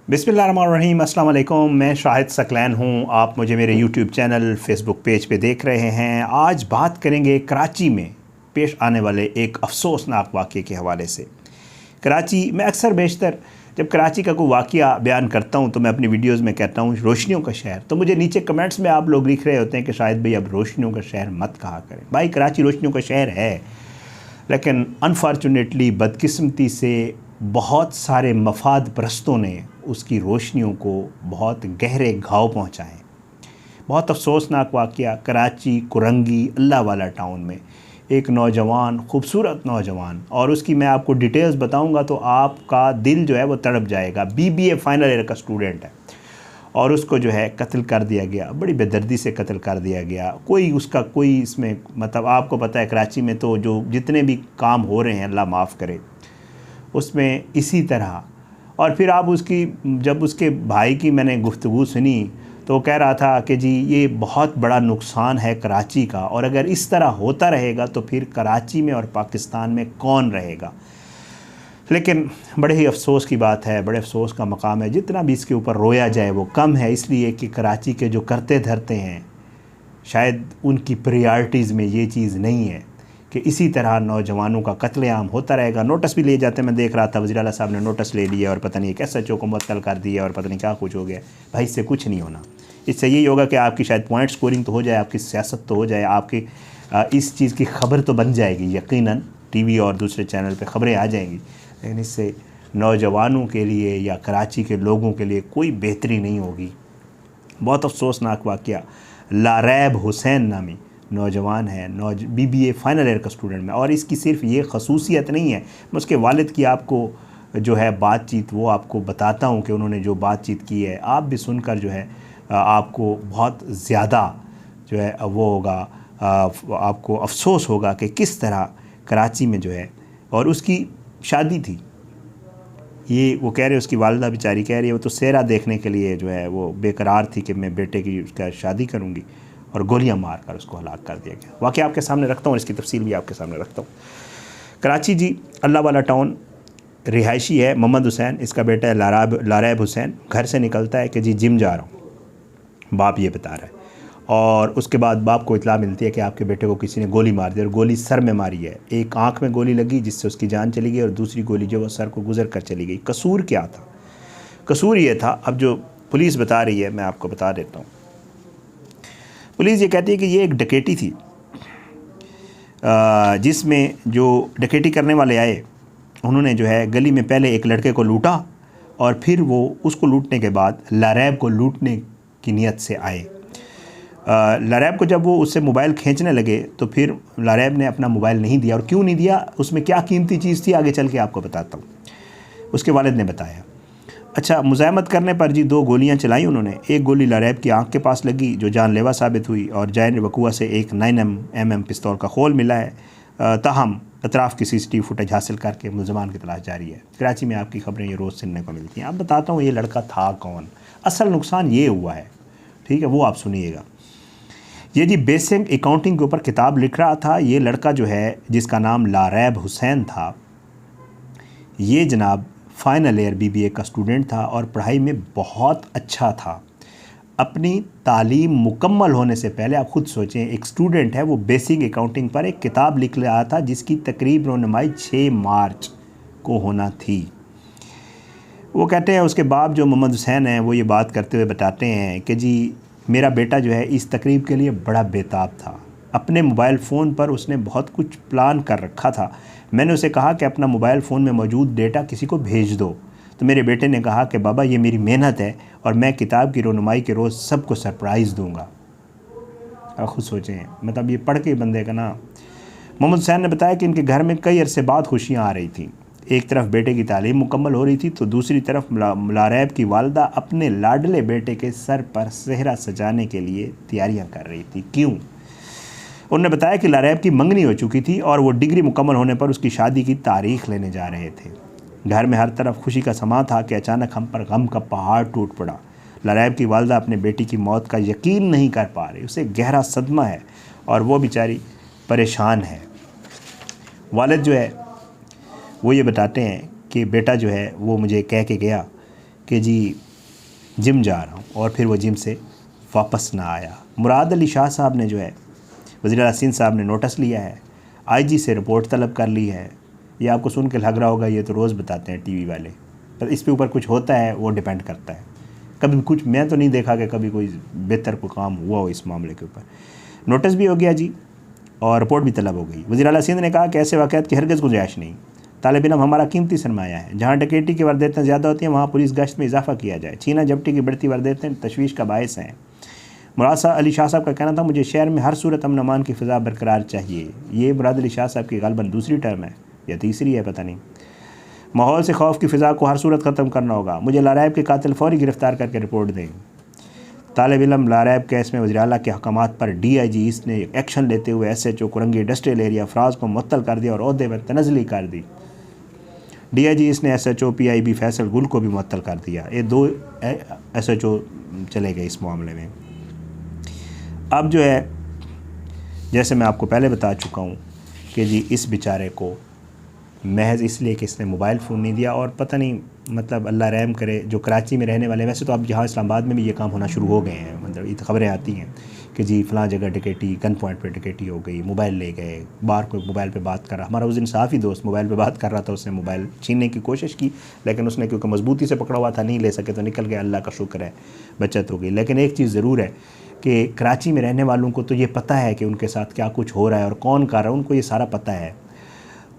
बिस्मिल्लाहिर्रहमानिर्रहीम, अस्सलाम वालेकुम। मैं शाहिद सकलैन हूँ। आप मुझे मेरे यूट्यूब चैनल, फेसबुक पेज पे देख रहे हैं। आज बात करेंगे कराची में पेश आने वाले एक अफसोसनाक वाक़े के हवाले से। कराची मैं अक्सर बेशतर जब कराची का कोई वाक़या बयान करता हूँ तो मैं अपनी वीडियोज़ में कहता हूँ रोशनियों का शहर। तो मुझे नीचे कमेंट्स में आप लोग लिख रहे होते हैं कि शायद भाई अब रोशनियों का शहर मत कहा करें। भाई कराची रोशनियों का शहर है, लेकिन अनफॉर्चुनेटली बदकिस्मती से बहुत सारे मफाद परस्तों ने उसकी रोशनियों को बहुत गहरे घाव पहुँचाए। बहुत अफसोसनाक वाक़या कराची कुरंगी अल्लाह वाला टाउन में एक नौजवान, खूबसूरत नौजवान, और उसकी मैं आपको डिटेल्स बताऊंगा तो आपका दिल जो है वो तड़प जाएगा। बीबीए फाइनल ईयर का स्टूडेंट है और उसको जो है कत्ल कर दिया गया, बड़ी बेदर्दी से कत्ल कर दिया गया। कोई इसमें मतलब आपको पता है कराची में तो जो जितने भी काम हो रहे हैं अल्लाह माफ़ करे, उसमें इसी तरह। और फिर आप जब उसके भाई की मैंने गुफ्तगू सुनी तो वो कह रहा था कि जी ये बहुत बड़ा नुकसान है कराची का, और अगर इस तरह होता रहेगा तो फिर कराची में और पाकिस्तान में कौन रहेगा। लेकिन बड़े ही अफसोस की बात है, बड़े अफसोस का मकाम है। जितना भी इसके ऊपर रोया जाए वो कम है, इसलिए कि कराची के जो करते धरते हैं शायद उनकी प्रायोरिटीज़ में ये चीज़ नहीं है कि इसी तरह नौजवानों का कत्लेआम होता रहेगा। नोटिस भी ले जाते, मैं देख रहा था वज़ीर आला साहब ने नोटिस ले लिया और पता नहीं एक SHO को मुअत्तल कर दिया और पता नहीं क्या कुछ हो गया। भाई इससे कुछ नहीं होना। इससे यही होगा कि आपकी शायद पॉइंट स्कोरिंग तो हो जाए, आपकी सियासत तो हो जाए, आपकी इस चीज़ की खबर तो बन जाएगी, यकीनन टीवी और दूसरे चैनल पर ख़बरें आ जाएंगी, लेकिन इससे नौजवानों के लिए या कराची के लोगों के लिए कोई बेहतरी नहीं होगी। बहुत अफसोसनाक वाक़या। लारैब हुसैन नामी नौजवान है, BBA फाइनल ईयर का स्टूडेंट में, और इसकी सिर्फ ये खसूसियत नहीं है। मैं उसके वालिद की आपको जो है बातचीत वो आपको बताता हूँ कि उन्होंने जो बातचीत की है, आप भी सुनकर जो है आपको बहुत ज़्यादा जो है वो होगा, आपको अफसोस होगा कि किस तरह कराची में जो है। और उसकी शादी थी, ये वो कह रहे उसकी वालिदा बेचारी कह रही है वो तो सेहरा देखने के लिए जो है वो बेकरार थी कि मैं बेटे की उसका शादी करूँगी, और गोलियां मारकर उसको हलाक कर दिया गया। वाक़या आपके सामने रखता हूँ, इसकी तफसील भी आपके सामने रखता हूँ। कराची जी अल्लाह वाला टाउन, रिहायशी है मोहम्मद हुसैन, इसका बेटा है लारैब हुसैन। घर से निकलता है कि जी जिम जा रहा हूँ, बाप ये बता रहा है, और उसके बाद बाप को इतला मिलती है कि आपके बेटे को किसी ने गोली मार दी, और गोली सर में मारी है। एक आँख में गोली लगी जिससे उसकी जान चली गई, और दूसरी गोली जो वो सर को गुजर कर चली गई। कसूर क्या था? कसूर ये था, अब जो पुलिस बता रही है मैं आपको बता देता हूँ। पुलिस ये कहती है कि ये एक डकैती थी जिसमें जो डकैती करने वाले आए उन्होंने जो है गली में पहले एक लड़के को लूटा, और फिर वो उसको लूटने के बाद लारैब को लूटने की नीयत से आए। लारैब को जब वो उससे मोबाइल खींचने लगे तो फिर लारैब ने अपना मोबाइल नहीं दिया। और क्यों नहीं दिया, उसमें क्या कीमती चीज़ थी, आगे चल के आपको बताता हूँ। उसके वालिद ने बताया। अच्छा, मुज़ाहमत करने पर जी 2 गोलियां चलाई उन्होंने। एक गोली लारैब की आंख के पास लगी जो जानलेवा साबित हुई, और जायन वकुआ से एक 9mm पिस्तौल का खोल मिला है। ताहम अतराफ़ की CCTV फुटेज हासिल करके मुलज़मान की तलाश जारी है। कराची में आपकी खबरें ये रोज़ सुनने को मिलती हैं। अब बताता हूँ ये लड़का था कौन, असल नुकसान ये हुआ है, ठीक है, वो आप सुनिएगा। ये जी बेसिक अकाउंटिंग के ऊपर किताब लिख रहा था ये लड़का जो है, जिसका नाम लारैब हुसैन था। ये जनाब फाइनल ईयर BBA का स्टूडेंट था और पढ़ाई में बहुत अच्छा था। अपनी तालीम मुकम्मल होने से पहले आप ख़ुद सोचें, एक स्टूडेंट है वो बेसिक अकाउंटिंग पर एक किताब लिख रहा था जिसकी तकरीब रोनुमाई 6 मार्च को होना थी। वो कहते हैं उसके बाप जो मोहम्मद हुसैन हैं वो ये बात करते हुए बताते हैं कि जी मेरा बेटा जो है इस तकरीब के लिए बड़ा बेताब था। अपने मोबाइल फ़ोन पर उसने बहुत कुछ प्लान कर रखा था। मैंने उसे कहा कि अपना मोबाइल फ़ोन में मौजूद डेटा किसी को भेज दो, तो मेरे बेटे ने कहा कि बाबा ये मेरी मेहनत है और मैं किताब की रोनुमाई के रोज़ सबको सरप्राइज़ दूंगा। आप खुद सोचें, मतलब ये पढ़ के बंदे का ना। मोहम्मद हुसैन ने बताया कि इनके घर में कई अरसे बाद खुशियाँ आ रही थी। एक तरफ बेटे की तालीम मुकम्मल हो रही थी तो दूसरी तरफ लारैब की वालदा अपने लाडले बेटे के सर पर सेहरा सजाने के लिए तैयारियाँ कर रही थी। क्यों? उन्होंने बताया कि लारैब की मंगनी हो चुकी थी और वो डिग्री मुकम्मल होने पर उसकी शादी की तारीख लेने जा रहे थे। घर में हर तरफ खुशी का समा था कि अचानक हम पर गम का पहाड़ टूट पड़ा। लारैब की वालदा अपने बेटी की मौत का यकीन नहीं कर पा रही, उसे गहरा सदमा है और वो बेचारी परेशान है। वालिद जो है वो ये बताते हैं कि बेटा जो है वो मुझे कह के गया कि जी जिम जा रहा हूँ, और फिर वो जिम से वापस ना आया। मुराद अली शाह साहब ने जो है, वज़ीर आला सिंध साहब ने नोटिस लिया है, आईजी से रिपोर्ट तलब कर ली है। ये आपको सुन के लग रहा होगा ये तो रोज़ बताते हैं टीवी वाले, पर इस पे ऊपर कुछ होता है वो डिपेंड करता है। कभी कुछ मैं तो नहीं देखा कि कभी कोई बेहतर कोई काम हुआ हो इस मामले के ऊपर। नोटिस भी हो गया जी और रिपोर्ट भी तलब हो गई। वज़ीर आला सिंध ने कहा कि ऐसे वाक़यात की हरगिज़ गुंजाइश नहीं। तालिब इल्म हमारा कीमती सरमाया है। जहाँ डकैती की वारदातें ज़्यादा होती हैं वहाँ पुलिस गश्त में इजाफा किया जाए। छीना झपटी की बढ़ती वारदातें तशवीश का बायस हैं। मुराद अली शाह साहब का कहना था, मुझे शहर में हर सूरत अमन अमान की फ़िज़ा बरकरार चाहिए। ये मुराद अली शाह साहब की ग़ालिबन दूसरी टर्म है या तीसरी है, पता नहीं। माहौल से खौफ की फ़िज़ा को हर सूरत ख़त्म करना होगा। मुझे लारैब के कातिल फ़ौरी गिरफ़्तार करके रिपोर्ट दें। तालिब इल्म लारैब केस में वज़ीर आला के अहकामात पर DIG ईस्ट ने एक्शन लेते हुए SHO Korangi industrial area Afraz को मुअत्तल कर दिया और ओहदे पर तनज़ली कर दी। DIG ईस्ट ने SHO PIB फैसल गुल को भी मुअत्तल कर दिया। ये 2 SHO चले गए इस मामले में। अब जो है, जैसे मैं आपको पहले बता चुका हूँ कि जी इस बेचारे को महज इसलिए कि इसने मोबाइल फ़ोन नहीं दिया, और पता नहीं मतलब अल्लाह रहम करे जो कराची में रहने वाले, वैसे तो अब यहाँ इस्लामाबाद में भी ये काम होना शुरू हो गए हैं, मतलब ये खबरें आती हैं कि जी फ़लाँ जगह डकैती, गन पॉइंट पे डकैती हो गई, मोबाइल ले गए, बाहर कोई मोबाइल पे बात कर रहा। हमारा उस दिन साफ़ी दोस्त मोबाइल पे बात कर रहा था, उसने मोबाइल छीनने की कोशिश की, लेकिन उसने क्योंकि मजबूती से पकड़ा हुआ था नहीं ले सके तो निकल गया। अल्लाह का शुक्र है बचत हो गई। लेकिन एक चीज़ ज़रूर है कि कराची में रहने वालों को तो ये पता है कि उनके साथ क्या कुछ हो रहा है और कौन कर रहा है, उनको ये सारा पता है।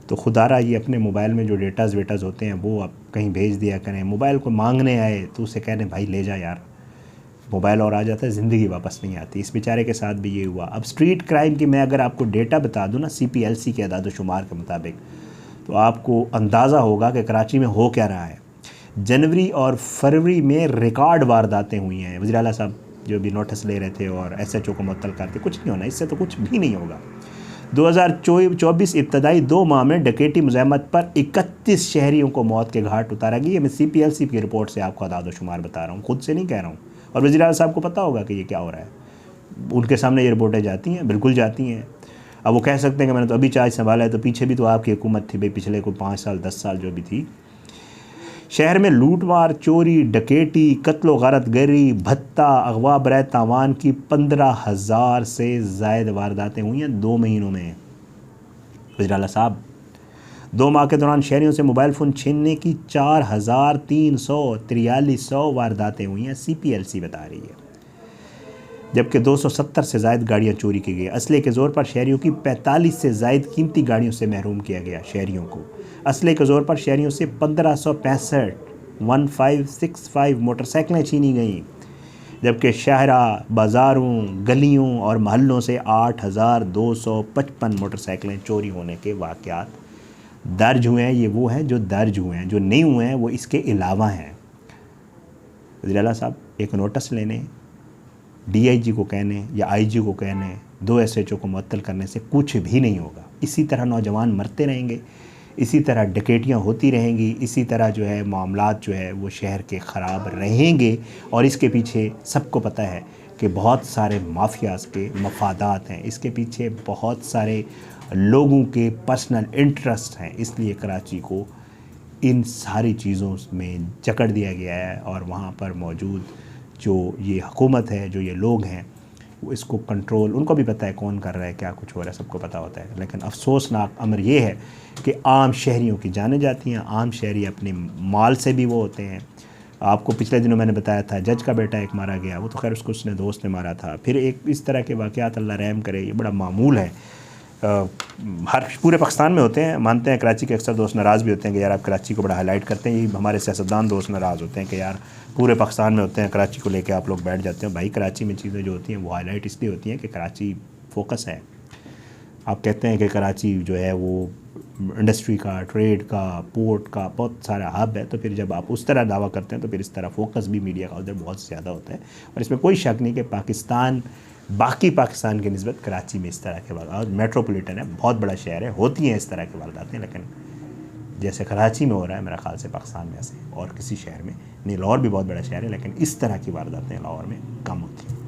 तो खुदारा ये अपने मोबाइल में जो डेटाज़ वेटाज़ होते हैं वो आप कहीं भेज दिया करें। मोबाइल को मांगने आए तो उसे कहने भाई ले जा यार, मोबाइल और आ जाता है, ज़िंदगी वापस नहीं आती। इस बेचारे के साथ भी ये हुआ। अब स्ट्रीट क्राइम की मैं अगर आपको डेटा बता दूँ ना CPLC के अदाद शुमार के मुताबिक, तो आपको अंदाज़ा होगा कि कराची में हो क्या रहा है। जनवरी और फरवरी में रिकॉर्ड वारदातें हुई हैं। वज़ीर आला साहब जो भी नोटिस ले रहे थे और SHO को मुअत्तल करते, कुछ नहीं होना, इससे तो कुछ भी नहीं होगा। 2024 इब्तदाई 2 माह में डकैती मुज़ाहमत पर 31 शहरियों को मौत के घाट उतारा गया। ये मैं CPLC की रिपोर्ट से आपको अदाद शुमार बता रहा हूँ, खुद से नहीं कह रहा हूँ। और वज़ीर आला साहब को पता होगा कि ये क्या हो रहा है, उनके सामने ये रिपोर्टें जाती हैं, बिल्कुल जाती हैं। अब वो कह सकते हैं कि मैंने तो अभी चार्ज संभाला है, तो पीछे भी तो आपकी हुकूमत थी भाई, पिछले को 5 साल 10 साल जो भी थी। शहर में लूटमार, चोरी, डकैती, कत्ल गारत गरी, भत्ता, अगवा बरए तावान की 15,000 से ज़ायद वारदातें हुई हैं 2 महीनों में। वज़ीर आला साहब 2 माह के दौरान शहरियों से मोबाइल फ़ोन छीनने की 4,343 वारदातें हुई हैं, CPLC बता रही है। जबकि 270 से ज़ायद गाड़ियाँ चोरी की गई। असले के ज़ोर पर शहरियों की 45 से ज़ायद कीमती गाड़ियों से महरूम किया गया। शहरियों को असले के ज़ोर पर शहरियों से 1565 मोटरसाइकिलें छीनी गईं। जबकि शहरा, बाज़ारों, गलियों और महल्लों से 8,255 मोटरसाइकिलें चोरी होने के वाक़यात दर्ज हुए हैं। ये वो हैं जो दर्ज हुए हैं, जो नहीं हुए हैं वो इसके अलावा हैं। वज़ीर आला साहब एक नोटिस लेने, DIG को कहने या IG को कहने, 2 SHO को मुअत्तल करने से कुछ भी नहीं होगा। इसी तरह नौजवान मरते रहेंगे, इसी तरह डकैतियाँ होती रहेंगी, इसी तरह जो है मामलात जो है वो शहर के ख़राब रहेंगे। और इसके पीछे सबको पता है कि बहुत सारे माफियाज़ के मफादात हैं, इसके पीछे बहुत सारे लोगों के पर्सनल इंटरेस्ट हैं। इसलिए कराची को इन सारी चीज़ों में जकड़ दिया गया है और वहाँ पर मौजूद जो ये हुकूमत है, जो ये लोग हैं, वो इसको कंट्रोल, उनको भी पता है कौन कर रहा है, क्या कुछ हो रहा है, सबको पता होता है। लेकिन अफसोसनाक अमर ये है कि आम शहरियों की जानें जाती हैं। आम शहरी अपने माल से भी वो होते हैं। आपको पिछले दिनों मैंने बताया था जज का बेटा एक मारा गया, वो तो खैर उसको उसने दोस्त ने मारा था। फिर एक इस तरह के वाक़यात अल्लाह रहम करे, ये बड़ा मामूल है, हर पूरे पाकिस्तान में होते हैं। मानते हैं कराची के अक्सर दोस्त नाराज़ भी होते हैं कि यार आप कराची को बड़ा हाईलाइट करते हैं। यही हमारे सियासतदान दोस्त नाराज़ होते हैं कि यार पूरे पाकिस्तान में होते हैं, कराची को लेके आप लोग बैठ जाते हैं। भाई कराची में चीज़ें जो होती हैं वो हाईलाइट इसलिए होती हैं कि कराची फोकस है। आप कहते हैं कि कराची जो है वो इंडस्ट्री का, ट्रेड का, पोर्ट का बहुत सारा हब है, तो फिर जब आप उस तरह दावा करते हैं तो फिर इस तरह फोकस भी मीडिया का उधर बहुत ज़्यादा होता है। और इसमें कोई शक नहीं कि पाकिस्तान, बाकी पाकिस्तान की निस्बत कराची में इस तरह के वारदात, मेट्रोपॉलिटन है, बहुत बड़ा शहर है, होती हैं इस तरह के वारदातें। लेकिन जैसे कराची में हो रहा है मेरा ख्याल से पाकिस्तान में ऐसे और किसी शहर में नहीं। लाहौर भी बहुत बड़ा शहर है, लेकिन इस तरह की वारदातें लाहौर में कम होती हैं।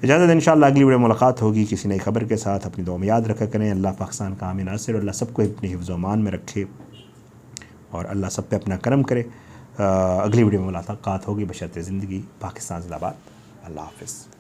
इजाज़त, इंशाअल्लाह अगली वीडियो मुलाकात होगी किसी नई खबर के साथ। अपनी दुआ में याद रखा करें। अल्लाह पाकिस्तान का आमीन नासिर, अल्लाह सबको अपनी हिफ्ज़-ओ-अमान में रखे और अल्लाह सब पे अपना करम करे। अगली वीडियो में मुलाकात होगी। बशर्ते ज़िंदगी। पाकिस्तान जिंदाबाद। अल्लाह हाफ़िज़।